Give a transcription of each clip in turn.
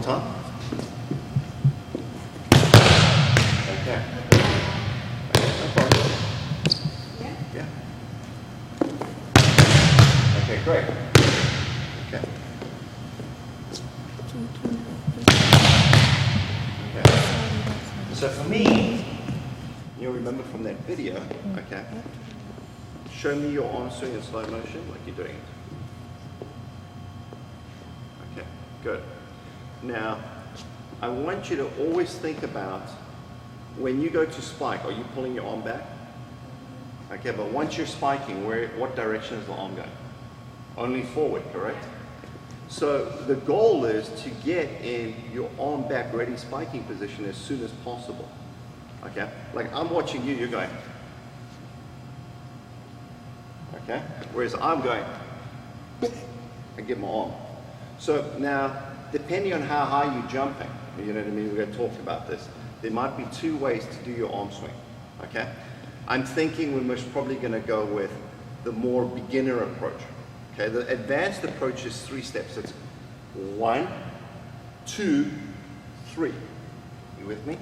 Time. Okay. No problem. Yeah. Okay, great. Okay. Okay. So for me, you'll remember from that video, okay, show me your arm swing in slow motion like you're doing it. Okay, good. Now, I want you to always think about when you go to spike, are you pulling your arm back? Okay, but once you're spiking, what direction is the arm going? Only forward, correct? So the goal is to get in your arm back ready spiking position as soon as possible. Okay, like I'm watching you, you're going. Okay, whereas I'm going, I get my arm. So now, depending on how high you're jumping, you know what I mean, we're going to talk about this, there might be two ways to do your arm swing, okay? I'm thinking we're most probably going to go with the more beginner approach, okay? The advanced approach is 3 steps. It's 1, 2, 3. You with me?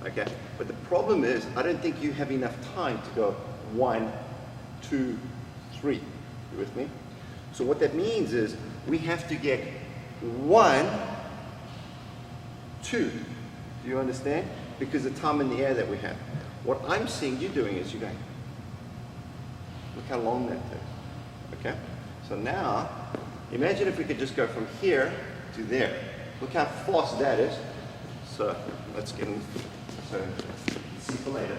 Okay, but the problem is, I don't think you have enough time to go 1, 2, 3. You with me? So what that means is, we have to get 1, 2. Do you understand? Because the time in the air that we have. What I'm seeing you doing is you're going, look how long that takes. Okay? So now, imagine if we could just go from here to there. Look how fast that is. So let's get in. So see for later.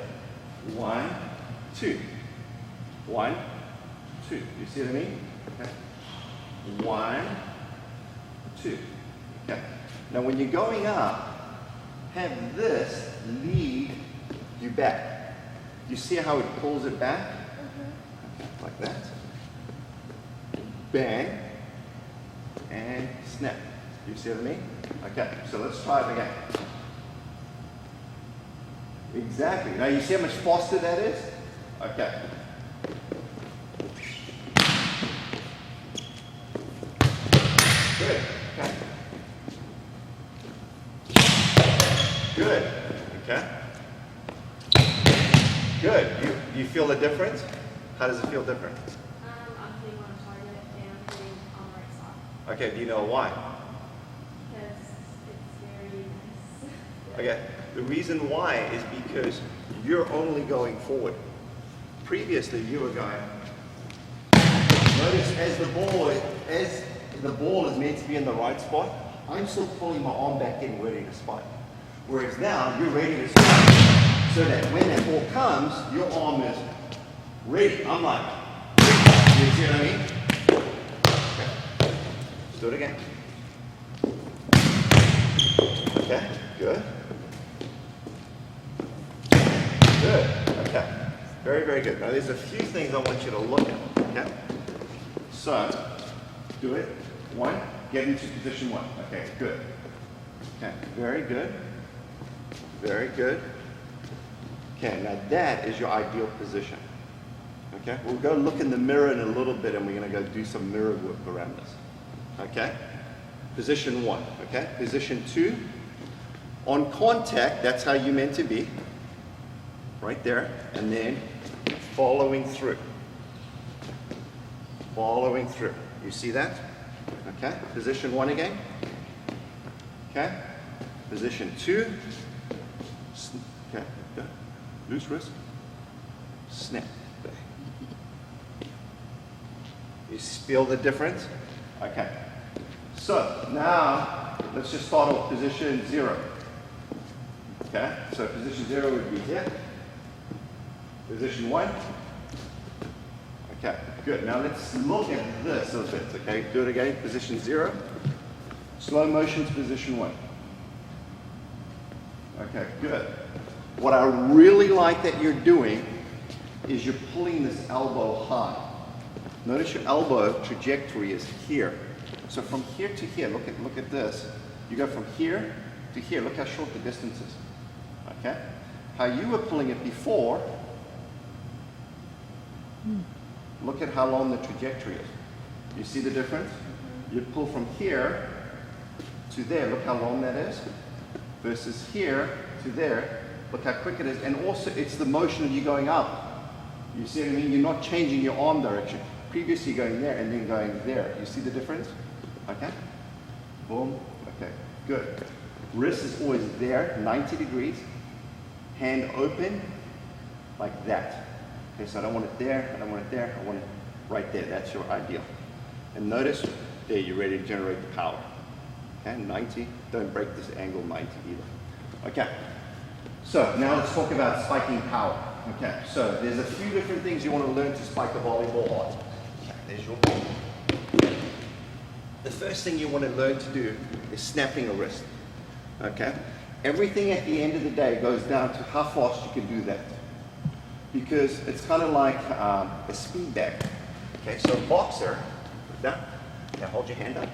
1, 2. 1, 2. You see what I mean? Okay. 1, 2. Okay. Now when you're going up, have this lead you back. You see how it pulls it back? Okay, like that. Bang. And snap. You see what I mean? Okay, so let's try it again. Exactly. Now you see how much faster that is? Okay. Good. Okay. Good. Okay. Good. Do you feel the difference? How does it feel different? I'm hitting on target and I'm hitting on the right side. Okay. Do you know why? Because it's very nice. Okay. The reason why is because you're only going forward. Previously, you were going. Notice as the ball is meant to be in the right spot, I'm still pulling my arm back in, ready to spike. Whereas now, you're ready to spike. So that when that ball comes, your arm is ready. I'm like, you see what I mean? Okay. Let's do it again. Okay, good. Good, okay. Very, very good. Now there's a few things I want you to look at, okay? So, do it. 1, get into position 1. Okay, good. Okay, very good. Very good. Okay, now that is your ideal position. Okay, we'll go look in the mirror in a little bit and we're going to go do some mirror work around this. Okay, position 1. Okay, position 2. On contact, that's how you're meant to be. Right there, and then following through. Following through. You see that? Okay, position 1 again. Okay, position 2. Okay, go. Loose wrist. Snap. You feel the difference? Okay. So now let's just start off position 0. Okay, so position 0 would be here. Position 1. Okay, good. Now let's look at this a bit. Okay, do it again. Position 0. Slow motion to position 1. Okay, good. What I really like that you're doing is you're pulling this elbow high. Notice your elbow trajectory is here. So from here to here, look at this. You go from here to here. Look how short the distance is. Okay? How you were pulling it before, look at how long the trajectory is. You see the difference? You pull from here to there, look how long that is, versus here to there, look how quick it is. And also it's the motion of you going up. You see what I mean? You're not changing your arm direction. Previously going there and then going there. You see the difference? Okay. Boom. Okay. Good. Wrist is always there, 90 degrees. Hand open, like that. Okay, so I don't want it there, I don't want it there, I want it right there. That's your ideal. And notice, there you're ready to generate the power. Okay, 90. Don't break this angle 90 either. Okay. So now let's talk about spiking power. Okay, so there's a few different things you want to learn to spike a volleyball on. Okay, there's your ball. The first thing you want to learn to do is snapping a wrist. Okay? Everything at the end of the day goes down to how fast you can do that. Because it's kind of like a speed bag. Okay, so a boxer, now hold your hand up.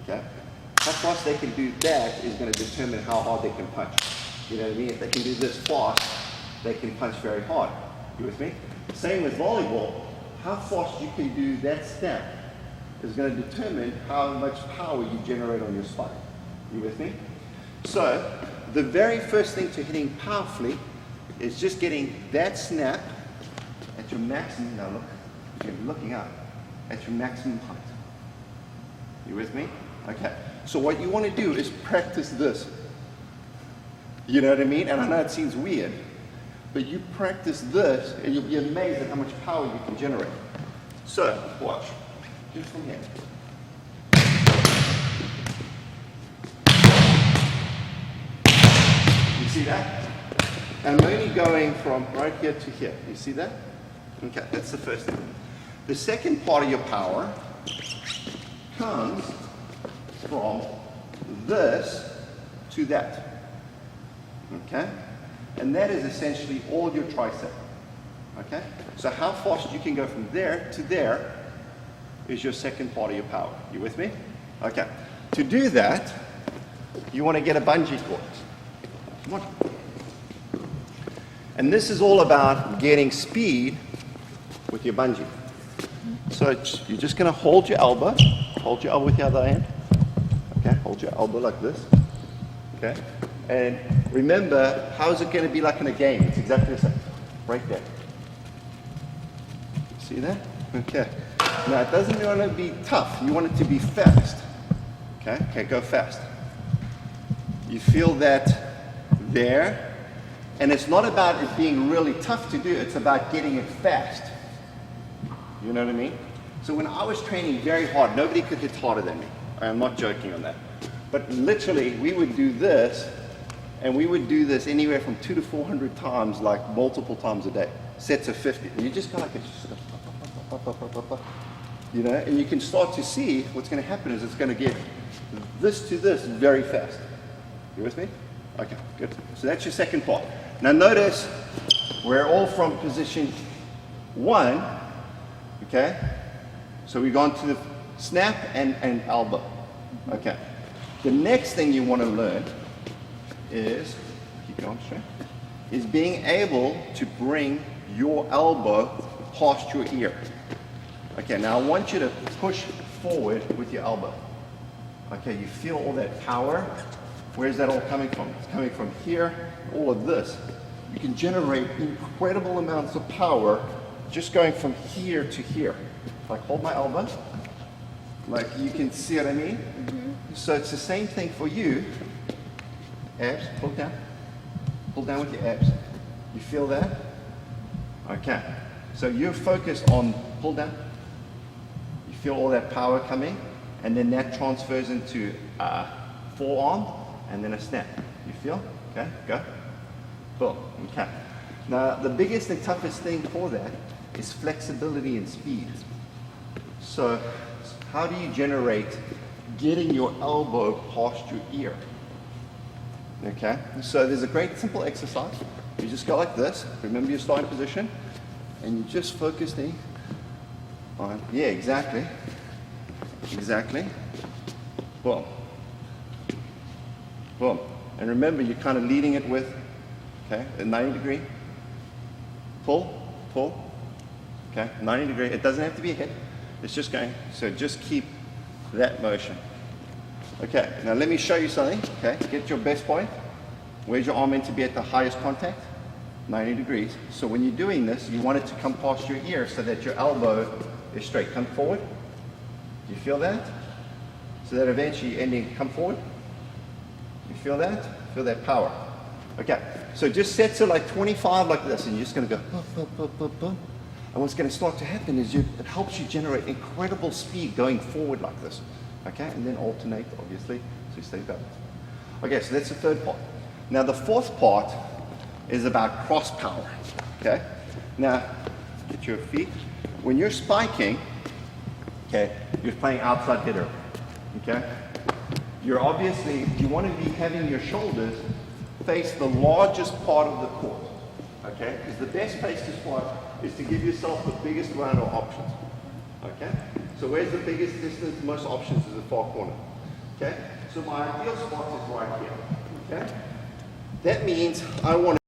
Okay? How fast they can do that is going to determine how hard they can punch. You know what I mean? If they can do this fast, they can punch very hard. You with me? Same with volleyball. How fast you can do that snap is going to determine how much power you generate on your spike. You with me? So, the very first thing to hitting powerfully is just getting that snap at your maximum. Now look, you're looking up at your maximum height. You with me? Okay. So what you want to do is practice this. You know what I mean? And I know it seems weird, but you practice this and you'll be amazed at how much power you can generate. So, watch. Just from here. You see that? And I'm only going from right here to here. You see that? Okay, that's the first thing. The second part of your power comes from this to that. Okay? And that is essentially all your tricep. Okay? So how fast you can go from there to there is your second part of your power. You with me? Okay. To do that, you want to get a bungee cord. Come on. And this is all about getting speed with your bungee. So you're just going to hold your elbow with your other hand. Okay, hold your elbow like this. Okay, and remember, how is it going to be like in a game? It's exactly the same. Right there. See that? Okay. Now it doesn't want to be tough. You want it to be fast. Okay, okay, go fast. You feel that there. And it's not about it being really tough to do, it's about getting it fast. You know what I mean? So when I was training very hard, nobody could hit harder than me. I'm not joking on that. But literally, we would do this, and we would do this anywhere from 200 to 400 times, like multiple times a day. Sets of 50. And you just go like this, you know, and you can start to see what's going to happen is it's going to get this to this very fast. You with me? Okay, good. So that's your second part. Now notice, we're all from position 1, okay? So we've gone to the snap and elbow. Okay. The next thing you want to learn is, keep going straight, is being able to bring your elbow past your ear. Okay, now I want you to push forward with your elbow. Okay, you feel all that power. Where's that all coming from? It's coming from here, all of this. You can generate incredible amounts of power just going from here to here. Like hold my elbow. Like you can see what I mean? Mm-hmm. So it's the same thing for you. Abs, pull down. Pull down with your abs. You feel that? Okay. So you're focused on pull down. You feel all that power coming, and then that transfers into forearm, and then a snap. You feel? Okay, go. Boom. Okay. Now, the biggest and toughest thing for that is flexibility and speed. So, how do you generate getting your elbow past your ear? Okay? So, there's a great simple exercise. You just go like this. Remember your starting position. And you just focus on, yeah, exactly. Exactly. Boom. Boom. And remember, you're kind of leading it with, okay, a 90 degree. Pull, pull. Okay, 90 degree. It doesn't have to be a hit. It's just going. So just keep that motion. Okay, now let me show you something. Okay, get your best point. Where's your arm meant to be at the highest contact? 90 degrees. So when you're doing this, you want it to come past your ear so that your elbow is straight. Come forward. Do you feel that? So that eventually ending, come forward. You feel that? Feel that power. Okay, so just set it like 25 like this, and you're just going to go, and what's going to start to happen is it helps you generate incredible speed going forward like this. Okay, and then alternate, obviously, so you stay balanced. Okay, so that's the third part. Now the fourth part is about cross power. Okay, now get your feet. When you're spiking, okay, you're playing outside hitter. Okay, you're obviously, you want to be having your shoulders face the largest part of the court. Okay, because the best place to spot is to give yourself the biggest amount of options. Okay, so where's the biggest distance, most options is the far corner. Okay, so my ideal spot is right here. Okay, that means I want